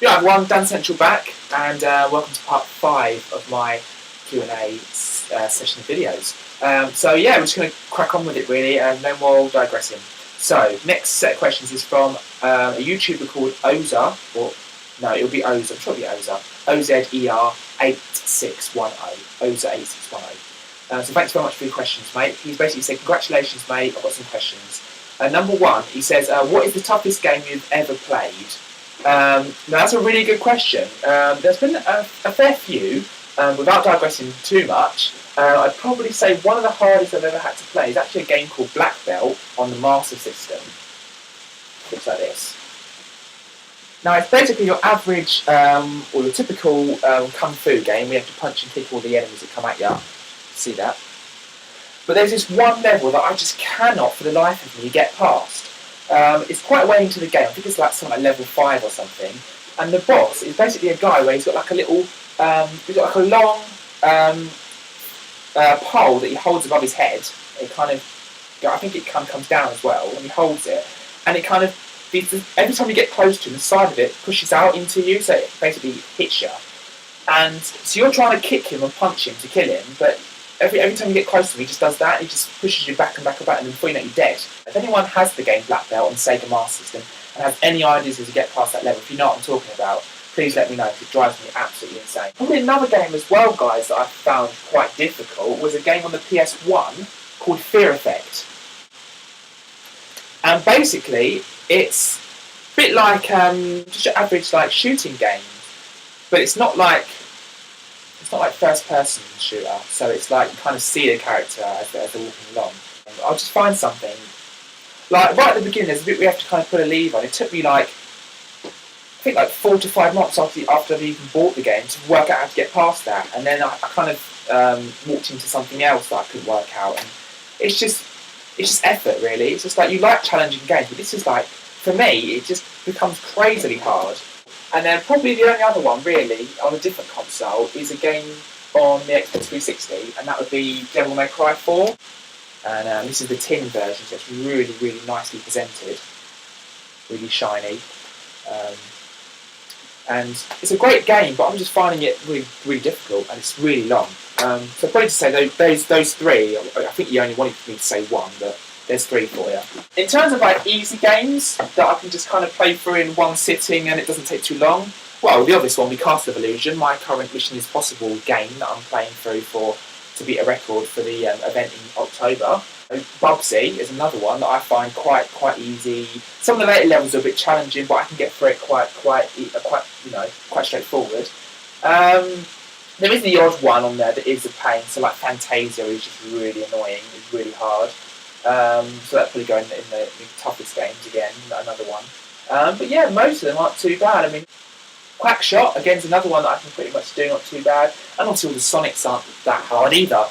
Yeah, everyone, Dancentral back, and welcome to part 5 of my Q&A session of videos. So yeah, we're just going to crack on with it really, and no more digressing. So, next set of questions is from a YouTuber called Ozer, or no, it'll be Ozer, I'm sure it'll be Ozer, OZER8610, Ozer8610. So thanks very much for your questions, mate. He's basically said, congratulations, mate, I've got some questions. Number 1, he says, what is the toughest game you've ever played? Now that's a really good question. There's been a fair few. Without digressing too much, I'd probably say one of the hardest I've ever had to play is actually a game called Black Belt on the Master System. Looks like this. Now it's basically your average, or your typical Kung Fu game. We have to punch and kick all the enemies that come at you. See that? But there's this one level that I just cannot, for the life of me, get past. It's quite a way into the game. I think it's like something like level 5 or something. And the boss is basically a guy where he's got like a little, he's got like a long pole that he holds above his head. It kind of, I think it kind of comes down as well, and he holds it. And it kind of, every time you get close to him, the side of it pushes out into you, so it basically hits you. And so you're trying to kick him and punch him to kill him, but every time you get close to him, he just does that. He just pushes you back and back and back, and before you know it, you're dead. If anyone has the game Black Belt on Sega Master System and has any ideas as to get past that level, if you know what I'm talking about, please let me know, because it drives me absolutely insane. Probably another game as well, guys, that I found quite difficult was a game on the PS1 called Fear Effect. And basically, it's a bit like just your average like shooting game, but it's not like first-person shooter, so it's like you kind of see the character as they're walking along. I'll just find something. Like, right at the beginning, there's a bit we have to kind of put a lever on. It took me like, I think like 4 to 5 months after I'd even bought the game to work out how to get past that. And then I kind of walked into something else that I couldn't work out. And it's just effort, really. It's just like, you like challenging games, but this is like, for me, it just becomes crazily hard. And then probably the only other one, really, on a different console, is a game on the Xbox 360, and that would be Devil May Cry 4. And this is the tin version, so it's really, really nicely presented, really shiny. And it's a great game, but I'm just finding it really, really difficult, and it's really long. So probably to say those 3, I think you only wanted me to say 1, but there's 3 for you. In terms of like easy games that I can just kind of play through in one sitting and it doesn't take too long, well, the obvious one would be Castle of Illusion, my current Mission is Possible game that I'm playing through to beat a record for the event in October. Bubsy is another one that I find quite easy. Some of the later levels are a bit challenging, but I can get through it quite straightforward. There is the odd one on there that is a pain. So like Fantasia is just really annoying. It's really hard. So that's probably going in the toughest games again. Another one. But yeah, most of them aren't too bad. I mean, Quackshot again is another one that I can pretty much do, not too bad. And obviously all the Sonics aren't that hard either.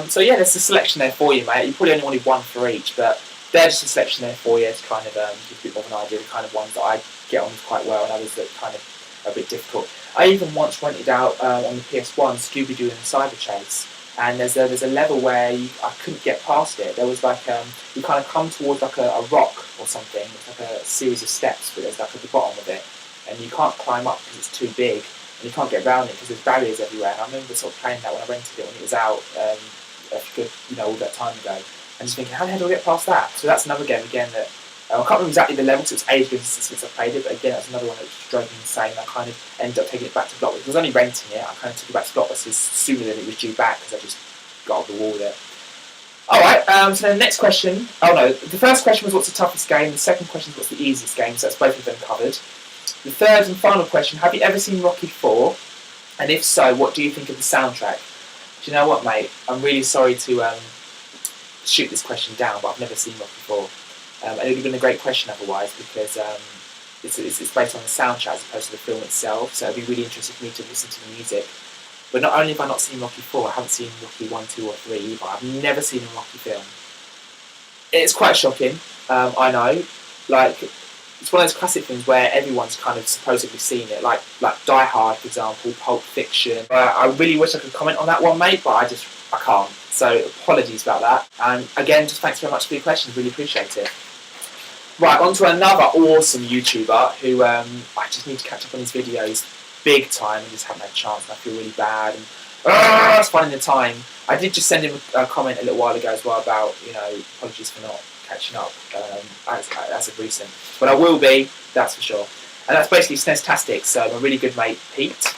So yeah, there's a selection there for you, mate. You probably only wanted 1 for each, but there's just a selection there for you to kind of give a bit more of an idea of the kind of ones that I get on quite well and others that kind of are a bit difficult. I even once rented out on the PS1 Scooby-Doo and the Cyber Chase, and there's a level where I couldn't get past it. There was like, you kind of come towards like a rock or something. It's like a series of steps, but there's like at the bottom of it, and you can't climb up because it's too big, and you can't get around it because there's barriers everywhere. And I remember sort of playing that when I rented it when it was out, all that time ago, and just thinking, how the hell do I get past that? So that's another game again that I can't remember exactly the level because it's ages since I played it, but again that's another one that just drove me insane. I kind of ended up taking it back to Blockbuster. I was only renting it. I kind of took it back to Blockbuster sooner than it was due back because I just got off the wall with it. Alright, so the next question, the first question was what's the toughest game, the second question is what's the easiest game, so that's both of them covered. The third and final question, have you ever seen Rocky 4? And if so, what do you think of the soundtrack? Do you know what, mate? I'm really sorry to shoot this question down, but I've never seen Rocky 4. And it would have been a great question otherwise, because it's based on the soundtrack as opposed to the film itself, so it would be really interesting for me to listen to the music. But not only have I not seen Rocky 4, I haven't seen Rocky 1, 2 or 3 either. I've never seen a Rocky film. It's quite shocking, I know. Like, it's one of those classic things where everyone's kind of supposedly seen it, like Die Hard, for example, Pulp Fiction. I really wish I could comment on that one, mate, but I can't. So apologies about that. And again, just thanks very much for your questions. Really appreciate it. Right, on to another awesome YouTuber who I just need to catch up on his videos big time and just haven't had a chance, and I feel really bad. And it's finding the time. I did just send him a comment a little while ago as well about, apologies for not catching up as of recent. But I will be, that's for sure. And that's basically Snestastic, so my really good mate Pete.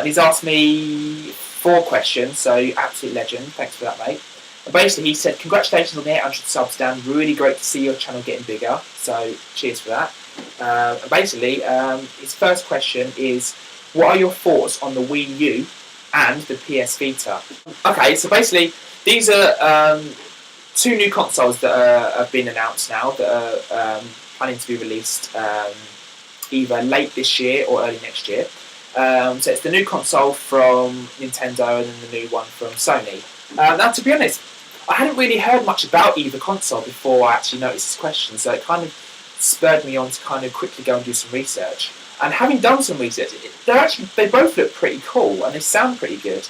He's asked me 4 questions, so absolute legend. Thanks for that, mate. And basically, he said, congratulations on the 800 subs, Dan. Really great to see your channel getting bigger. So, cheers for that. And basically, his first question is, what are your thoughts on the Wii U and the PS Vita? Okay, so basically, these are 2 new consoles that have been announced now that are planning to be released either late this year or early next year. So it's the new console from Nintendo and then the new one from Sony. Now, to be honest, I hadn't really heard much about either console before I actually noticed this question, so it kind of spurred me on to kind of quickly go and do some research. And having done some research, they both look pretty cool and they sound pretty good.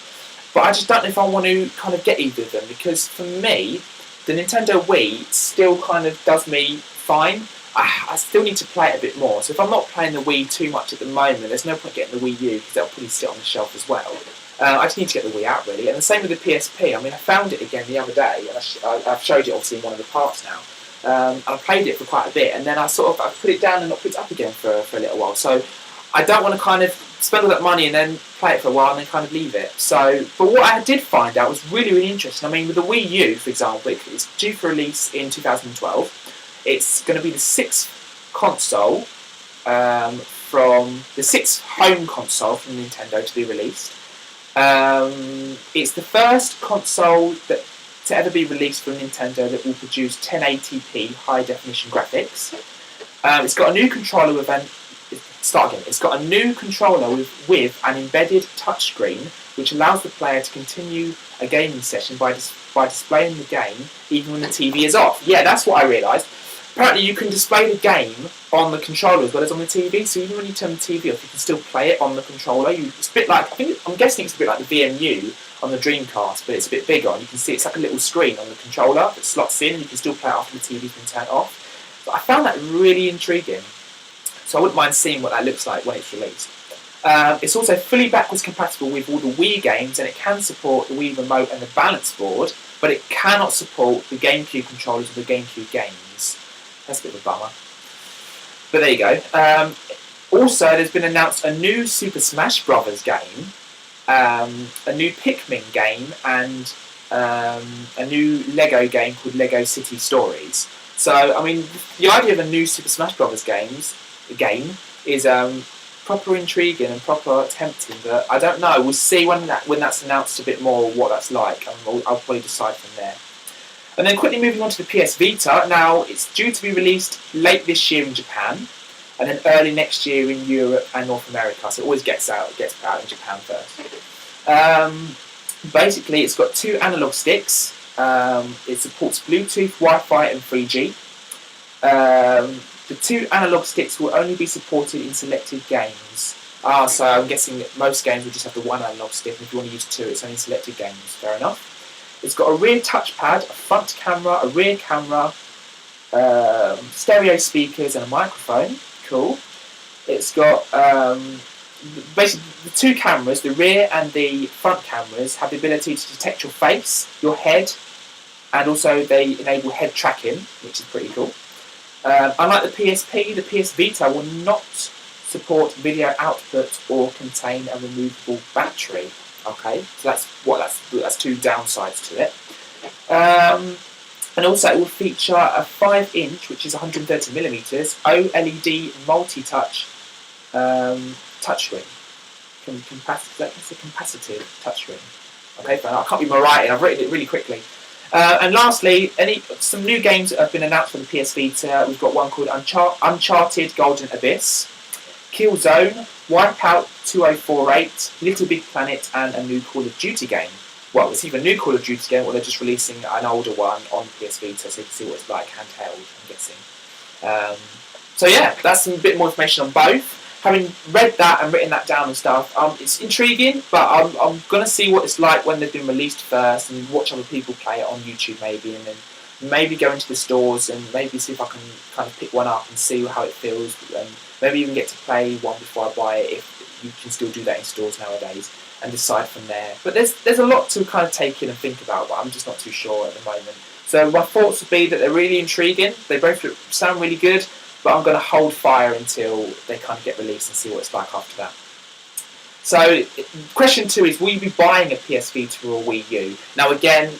But I just don't know if I want to kind of get either of them, because for me, the Nintendo Wii still kind of does me fine. I still need to play it a bit more. So if I'm not playing the Wii too much at the moment, there's no point getting the Wii U because that'll probably sit on the shelf as well. I just need to get the Wii out, really. And the same with the PSP. I mean, I found it again the other day, and I've showed it obviously in one of the parts now. And I played it for quite a bit, and then I put it down and not put it up again for a little while. So I don't want to kind of spend all that money and then play it for a while and then kind of leave it. So, but what I did find out was really, really interesting. I mean, with the Wii U, for example, it's due for release in 2012. It's going to be the 6th console from the 6th home console from Nintendo to be released. It's the first console to ever be released from Nintendo that will produce 1080p high definition graphics. It's got a new controller with It's got a new controller with an embedded touchscreen, which allows the player to continue a gaming session by displaying the game even when the TV is off. Yeah, that's what I realised. Apparently, you can display the game on the controller as well as on the TV. So even when you turn the TV off, you can still play it on the controller. It's a bit like I'm guessing it's a bit like the VMU on the Dreamcast, but it's a bit bigger. And you can see it's like a little screen on the controller that slots in, and you can still play it after the TV's been turned off. But I found that really intriguing. So I wouldn't mind seeing what that looks like when it's released. It's also fully backwards compatible with all the Wii games, and it can support the Wii Remote and the balance board, but it cannot support the GameCube controllers or the GameCube games. That's a bit of a bummer. But there you go. Also, there's been announced a new Super Smash Bros. Game, a new Pikmin game, and a new Lego game called Lego City Stories. So, I mean, the idea of a new Super Smash Bros. Game is proper intriguing and proper tempting, but I don't know. We'll see when that's announced a bit more what that's like, and I'll probably decide from there. And then quickly moving on to the PS Vita. Now, it's due to be released late this year in Japan, and then early next year in Europe and North America. So it always gets out in Japan first. Basically, it's got 2 analog sticks. It supports Bluetooth, Wi-Fi, and 3G. The 2 analog sticks will only be supported in selected games. So I'm guessing that most games will just have the 1 analog stick, and if you want to use 2, it's only selected games. Fair enough. It's got a rear touchpad, a front camera, a rear camera, stereo speakers, and a microphone. Cool. It's got basically the 2 cameras, the rear and the front cameras, have the ability to detect your face, your head, and also they enable head tracking, which is pretty cool. Unlike the PSP, the PS Vita will not support video output or contain a removable battery. Okay, so that's 2 downsides to it. And also it will feature a 5-inch, which is 130mm, OLED multi-touch touchscreen. That's a capacitive touchscreen. Okay, fine. I can't read my writing. I've written it really quickly. And lastly, some new games that have been announced for the PS Vita. We've got one called Uncharted Golden Abyss, Killzone, Wipeout 2048, Little Big Planet, and a new Call of Duty game. Well, it's either a new Call of Duty game or they're just releasing an older one on PS Vita, so you can see what it's like handheld, I'm guessing. So yeah, that's a bit more information on both. Having read that and written that down and stuff, it's intriguing, but I'm going to see what it's like when they've been released first and watch other people play it on YouTube maybe, and then maybe go into the stores and maybe see if I can kind of pick one up and see how it feels, and maybe even get to play one before I buy it, if you can still do that in stores nowadays, and decide from there. But there's a lot to kind of take in and think about, but I'm just not too sure at the moment. So my thoughts would be that they're really intriguing. They both sound really good, but I'm going to hold fire until they kind of get released and see what it's like after that. So question 2 is, will you be buying a PS Vita or a Wii U? Now again,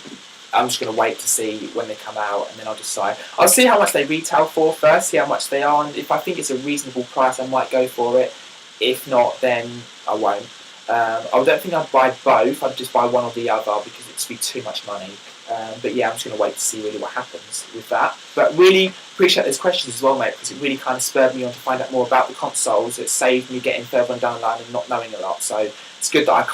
I'm just going to wait to see when they come out, and then I'll decide. I'll see how much they retail for first, see how much they are, and if I think it's a reasonable price, I might go for it. If not, then I won't. I don't think I'd buy both. I'd just buy one or the other because it'd just be too much money. But yeah, I'm just going to wait to see really what happens with that. But really appreciate those questions as well, mate, because it really kind of spurred me on to find out more about the consoles. It saved me getting further on down the line and not knowing a lot. So it's good that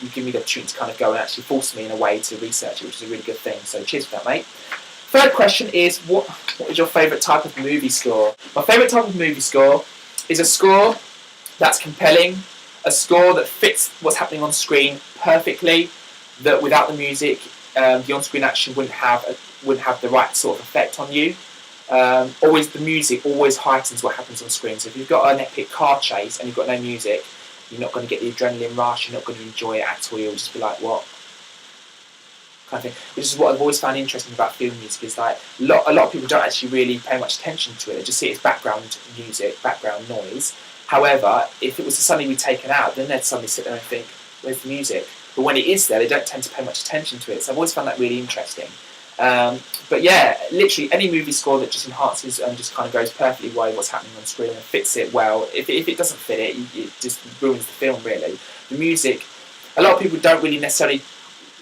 you give me the opportunity to kind of go and actually force me in a way to research it, which is a really good thing. So cheers for that, mate. Third question is, what is your favourite type of movie score? My favourite type of movie score is a score that's compelling, a score that fits what's happening on screen perfectly, that without the music, the on-screen action wouldn't have the right sort of effect on you. Always the music always heightens what happens on screen. So if you've got an epic car chase and you've got no music, you're not going to get the adrenaline rush. You're not going to enjoy it at all. You'll just be like, what? Kind of thing. Which is what I've always found interesting about film music, is like a lot of people don't actually really pay much attention to it. They just see it as background music, background noise. However, if it was suddenly be taken out, then they'd suddenly sit there and think, where's the music? But when it is there, they don't tend to pay much attention to it. So I've always found that really interesting. But yeah, literally any movie score that just enhances and just kind of goes perfectly well what's happening on screen and fits it well. If it doesn't fit it, it just ruins the film, really. The music, a lot of people don't really necessarily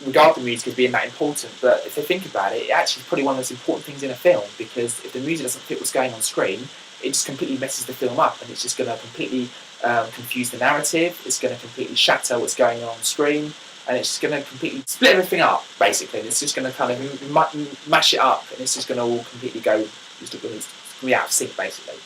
regard the music as being that important, but if they think about it, it actually is probably one of the most important things in a film, because if the music doesn't fit what's going on screen, it just completely messes the film up, and it's just going to completely confuse the narrative. It's going to completely shatter what's going on screen, and it's just going to completely split everything up, basically. It's just going to kind of mash it up, and it's just going to all completely go, it's going to be out of sync, basically.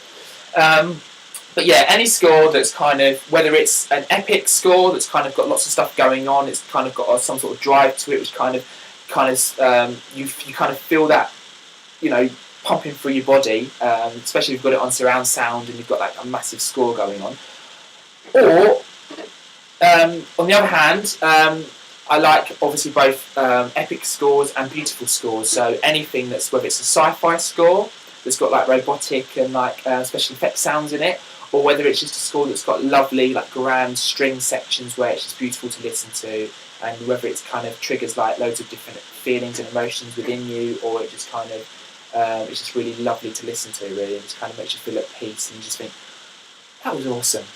But yeah, any score that's kind of, whether it's an epic score that's kind of got lots of stuff going on, it's kind of got some sort of drive to it, which you kind of feel that, pumping through your body, especially if you've got it on surround sound and you've got like a massive score going on. Or, on the other hand, I like obviously both epic scores and beautiful scores. So anything that's, whether it's a sci-fi score that's got like robotic and like special effects sounds in it, or whether it's just a score that's got lovely like grand string sections where it's just beautiful to listen to, and whether it's kind of triggers like loads of different feelings and emotions within you, or it just kind of it's just really lovely to listen to, really. It just kind of makes you feel at peace and you just think, that was awesome.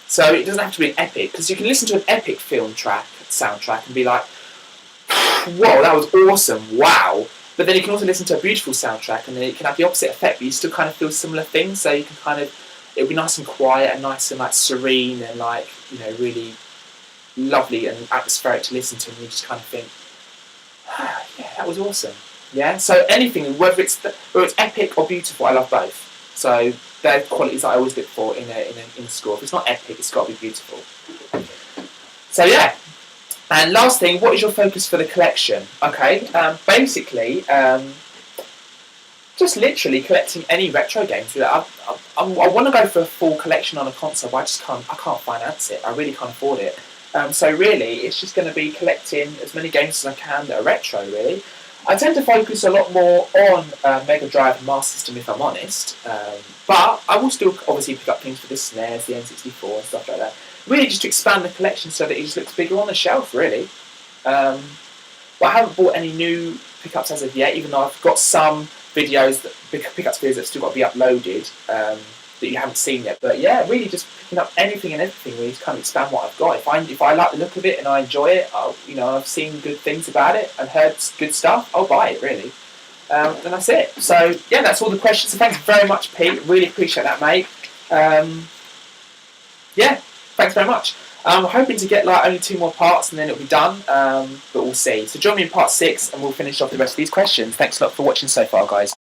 So it doesn't have to be an epic, because you can listen to an epic soundtrack and be like, whoa, that was awesome, wow. But then you can also listen to a beautiful soundtrack and then it can have the opposite effect, but you still kind of feel similar things. So you can kind of, it'll be nice and quiet and nice and like serene and like, really lovely and atmospheric to listen to, and you just kind of think, yeah, that was awesome. Yeah, so anything, whether it's epic or beautiful, I love both. So they're qualities that I always look for in a score. If it's not epic, it's got to be beautiful. So yeah. And last thing, what is your focus for the collection? Okay, basically, just literally collecting any retro games. I want to go for a full collection on a console, but I can't finance it. I really can't afford it. So really, it's just going to be collecting as many games as I can that are retro, really. I tend to focus a lot more on Mega Drive and Master System, if I'm honest. But I will still obviously pick up things for the SNES, the N64 and stuff like that. Really just to expand the collection so that it just looks bigger on the shelf, really. But I haven't bought any new pickups as of yet, even though I've got some videos, pickups videos that have still got to be uploaded that you haven't seen yet. But yeah, really just picking up anything and everything really to kind of expand what I've got. If I like the look of it and I enjoy it, I've seen good things about it and heard good stuff, I'll buy it, really. And that's it. So yeah, that's all the questions. So thanks very much, Pete. Really appreciate that, mate. Yeah, thanks very much. I'm hoping to get like only 2 more parts and then it'll be done, but we'll see. So join me in part 6 and we'll finish off the rest of these questions. Thanks a lot for watching so far, guys.